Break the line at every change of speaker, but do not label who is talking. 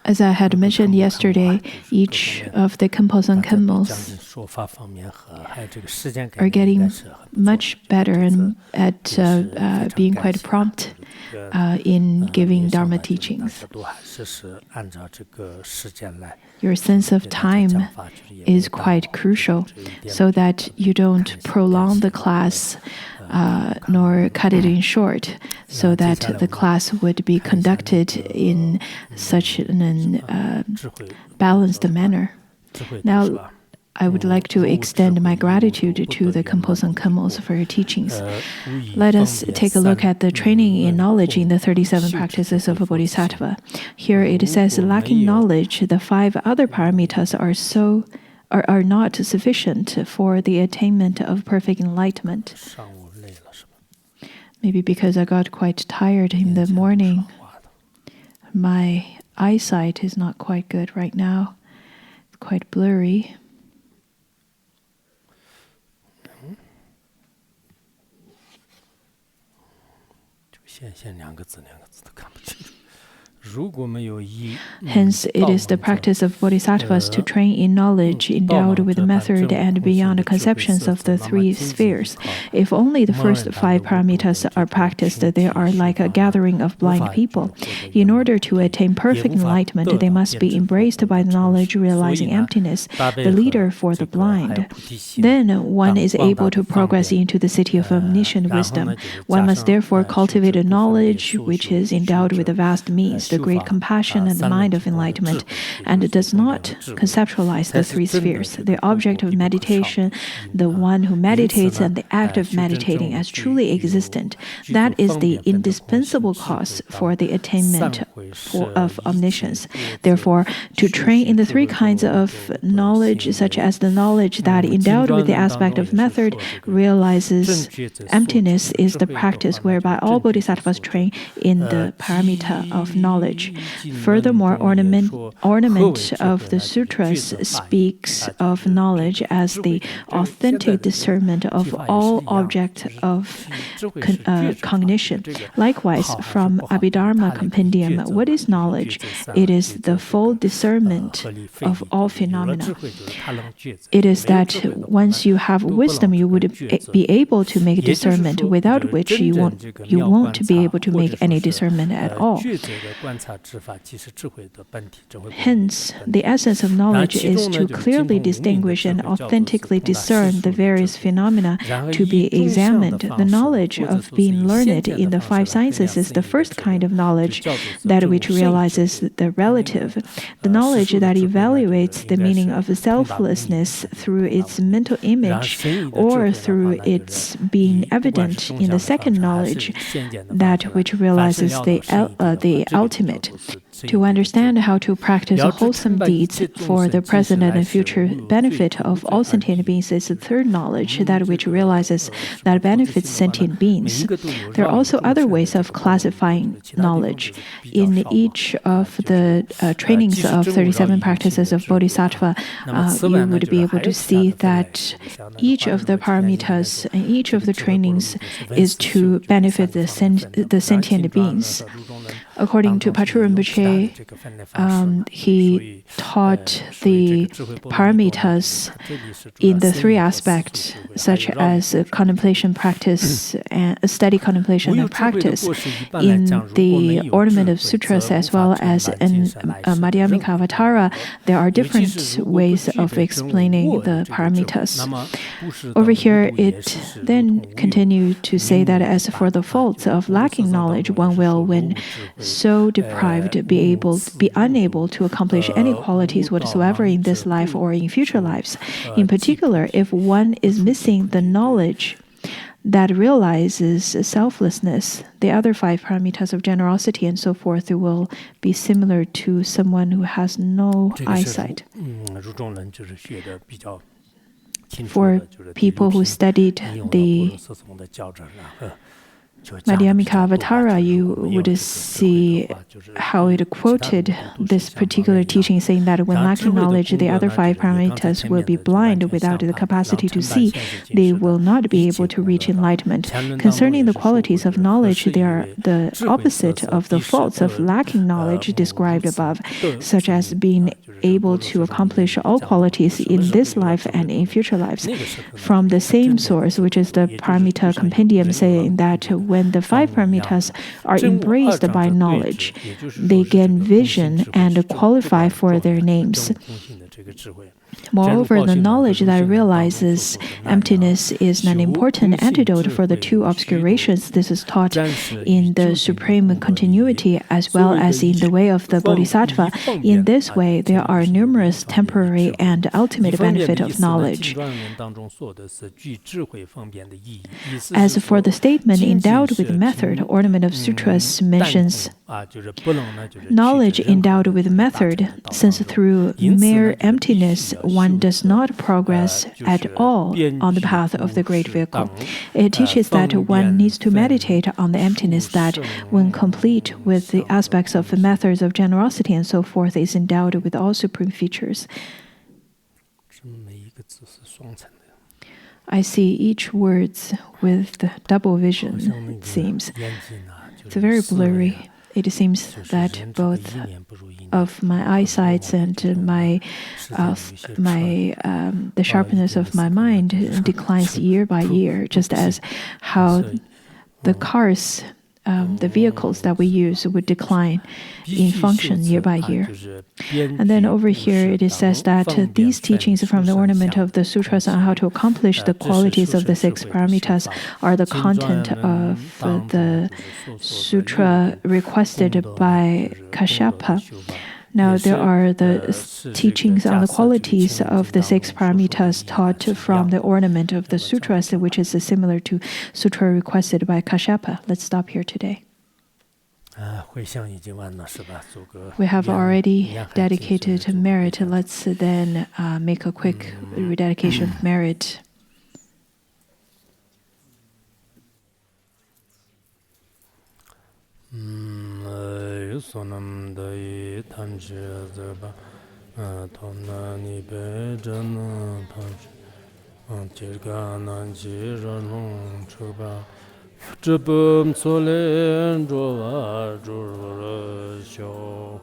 As I had mentioned yesterday, each of the composing camels are getting much better at being quite prompt in giving Dharma teachings. Your sense of time is quite crucial so that you don't prolong the class nor cut it in short, so that the class would be conducted in such a balanced manner. Now, I would like to extend my gratitude to the composing camels for your teachings. Let us take a look at the training in knowledge in the 37 practices of a Bodhisattva. Here it says, lacking knowledge, the 5 other paramitas are not sufficient for the attainment of perfect enlightenment. Maybe because I got quite tired in the morning. My eyesight is not quite good right now. It's quite blurry. Hence, it is the practice of bodhisattvas to train in knowledge endowed with method and beyond the conceptions of the 3 spheres. If only the first 5 paramitas are practiced, they are like a gathering of blind people. In order to attain perfect enlightenment, they must be embraced by the knowledge realizing emptiness, the leader for the blind. Then one is able to progress into the city of omniscient wisdom. One must therefore cultivate a knowledge which is endowed with the vast means, the great compassion and the mind of enlightenment, and does not conceptualize the 3 spheres, the object of meditation, the one who meditates, and the act of meditating as truly existent. That is the indispensable cause for the attainment of omniscience. Therefore, to train in the 3 kinds of knowledge, such as the knowledge that endowed with the aspect of method realizes emptiness, is the practice whereby all bodhisattvas train in the paramita of knowledge. Furthermore, ornament of the sutras speaks of knowledge as the authentic discernment of all objects of cognition. Likewise, from Abhidharma Compendium, what is knowledge? It is the full discernment of all phenomena. It is that once you have wisdom, you would be able to make discernment, without which you won't be able to make any discernment at all. Hence, the essence of knowledge is to clearly distinguish and authentically discern the various phenomena to be examined. The knowledge of being learned in the 5 sciences is the first kind of knowledge, that which realizes the relative. The knowledge that evaluates the meaning of selflessness through its mental image or through its being evident in the second knowledge, that which realizes the ultimate. To understand how to practice wholesome deeds for the present and future benefit of all sentient beings is the third knowledge, that which realizes that benefits sentient beings. There are also other ways of classifying knowledge. In each of the trainings of 37 practices of Bodhisattva, you would be able to see that each of the paramitas and each of the trainings is to benefit the sentient beings. According to Pachuren Buche, he taught the paramitas in the 3 aspects, such as contemplation practice and steady contemplation and practice. In the ornament of sutras as well as in Madhyamika Avatara, there are different ways of explaining the paramitas. Over here, it then continued to say that as for the faults of lacking knowledge, one will, when so deprived, be unable to accomplish any qualities whatsoever in this life or in future lives. In particular, if one is missing the knowledge that realizes selflessness, the other 5 paramitas of generosity and so forth will be similar to someone who has no eyesight. For people who studied the Madhyamika Avatara, you would see how it quoted this particular teaching, saying that when lacking knowledge, the other 5 paramitas will be blind without the capacity to see. They will not be able to reach enlightenment. Concerning the qualities of knowledge, they are the opposite of the faults of lacking knowledge described above, such as being able to accomplish all qualities in this life and in future lives. From the same source, which is the Paramita Compendium, saying that when the 5 paramitas are embraced by knowledge, they gain vision and qualify for their names. Moreover, the knowledge that realizes emptiness is an important antidote for the 2 obscurations. This is taught in the supreme continuity as well as in the way of the Bodhisattva. In this way, there are numerous temporary and ultimate benefit of knowledge. As for the statement endowed with method, Ornament of Sutras mentions knowledge endowed with method, since through mere emptiness one does not progress at all on the path of the great vehicle. It teaches that one needs to meditate on the emptiness that, when complete with the aspects of the methods of generosity and so forth, is endowed with all supreme features. I see each words with the double vision, it seems. It's very blurry. It seems that both of my eyesight and the sharpness of my mind declines year by year, just as how the cars, the vehicles that we use would decline in function year by year. And then over here it says that these teachings from the ornament of the sutras on how to accomplish the qualities of the 6 paramitas are the content of the sutra requested by Kashyapa. Now, there are the teachings on the qualities of the 6 paramitas taught from the ornament of the sutras, which is similar to sutra requested by Kashyapa. Let's stop here today. We have already dedicated merit. Let's then make a quick rededication of merit.
Sonam dai tanchi zeba tomna ni be jana tanchi jirga nanji ranong chuba zhebum solen zhuwa zhuru xiu